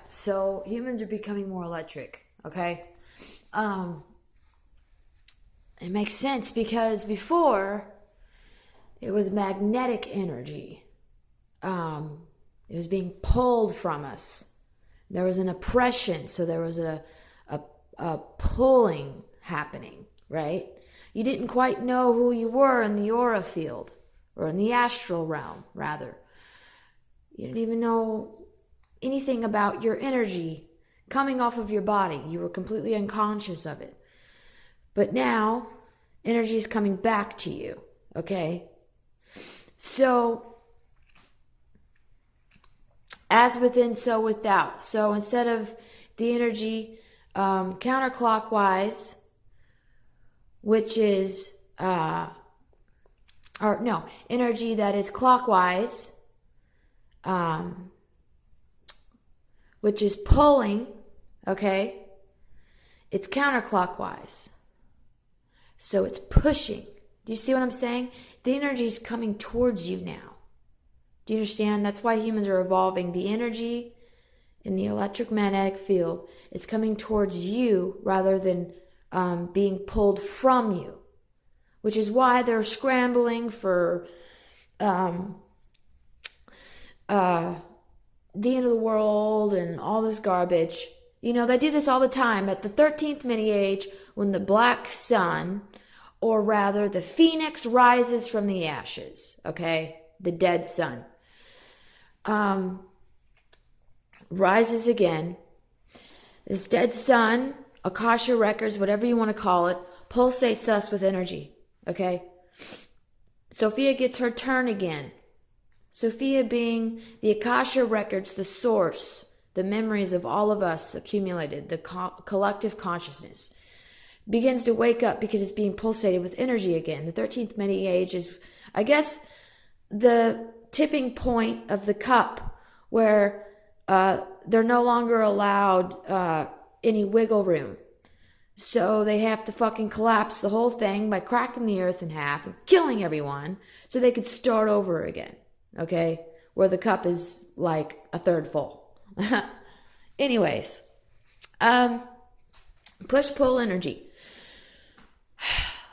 So humans are becoming more electric, okay? It makes sense because before it was magnetic energy. It was being pulled from us. There was an oppression, so there was a pulling happening, right? You didn't quite know who you were in the aura field, or in the astral realm, rather. You didn't even know anything about your energy coming off of your body. You were completely unconscious of it. But now, energy is coming back to you, okay? So, as within, so without. So instead of the energy counterclockwise, which is, energy that is clockwise, which is pulling, okay? It's counterclockwise. So it's pushing. Do you see what I'm saying? The energy is coming towards you now. Do you understand? That's why humans are evolving. The energy in the electromagnetic field is coming towards you rather than being pulled from you, which is why they're scrambling for the end of the world and all this garbage. You know, they do this all the time. At the 13th mini-age, when the black sun, or rather the phoenix, rises from the ashes, okay? The dead sun. Rises again. This dead sun, Akasha records, whatever you want to call it, pulsates us with energy, okay? Sophia gets her turn again. Sophia being the Akasha records, the source, the memories of all of us accumulated, the collective consciousness, begins to wake up because it's being pulsated with energy again. The 13th mini-age is, I guess, the tipping point of the cup where they're no longer allowed any wiggle room. So they have to fucking collapse the whole thing by cracking the earth in half and killing everyone so they could start over again, okay? Where the cup is like a third full. Anyways, push-pull energy.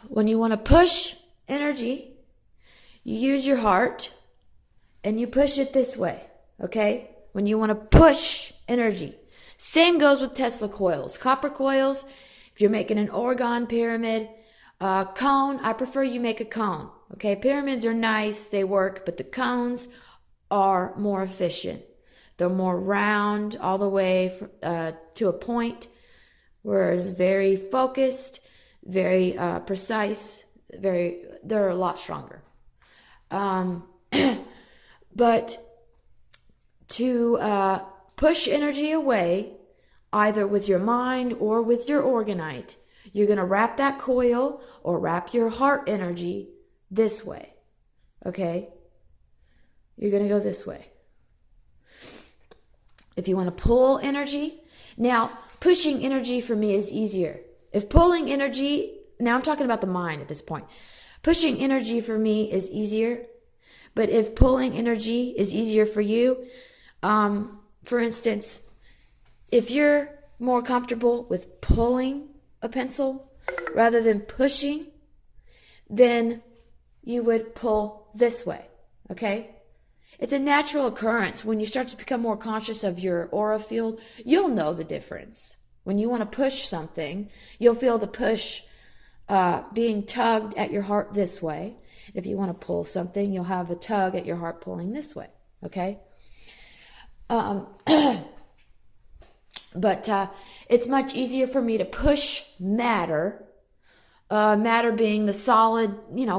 When you want to push energy, you use your heart and you push it this way, okay? When you want to push energy. Same goes with Tesla coils. Copper coils, if you're making an orgone pyramid, cone, I prefer you make a cone, okay? Pyramids are nice, they work, but the cones are more efficient. They're more round all the way to a point, whereas very focused, very precise, they're a lot stronger. But to push energy away, either with your mind or with your orgonite, you're going to wrap that coil or wrap your heart energy this way, okay? You're going to go this way. If you want to pull energy, now pushing energy for me is easier. If pulling energy, now I'm talking about the mind at this point. Pushing energy for me is easier, but if pulling energy is easier for you, for instance, if you're more comfortable with pulling a pencil rather than pushing, then you would pull this way, okay? It's a natural occurrence. When you start to become more conscious of your aura field, you'll know the difference. When you want to push something, you'll feel the push being tugged at your heart this way. If you want to pull something, you'll have a tug at your heart pulling this way, okay? But it's much easier for me to push matter, matter being the solid,